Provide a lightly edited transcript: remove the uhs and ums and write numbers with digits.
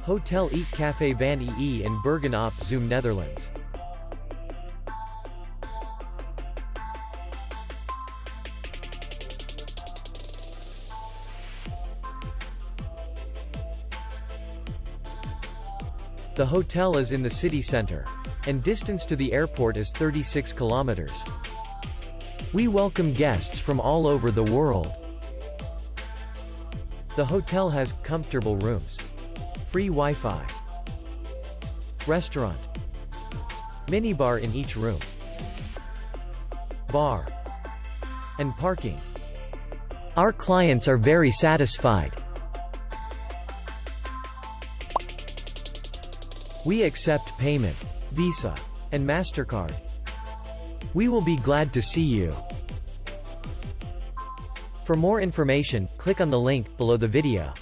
Hotel Eetcafe van Ee in Bergen op Zoom, Netherlands. The hotel is in the city center, and distance to the airport is 36 kilometers. We welcome guests from all over the world. The hotel has comfortable rooms, free Wi-Fi, restaurant, minibar in each room, bar, and parking. Our clients are very satisfied. We accept payment, Visa, and MasterCard. We will be glad to see you. For more information, click on the link below the video.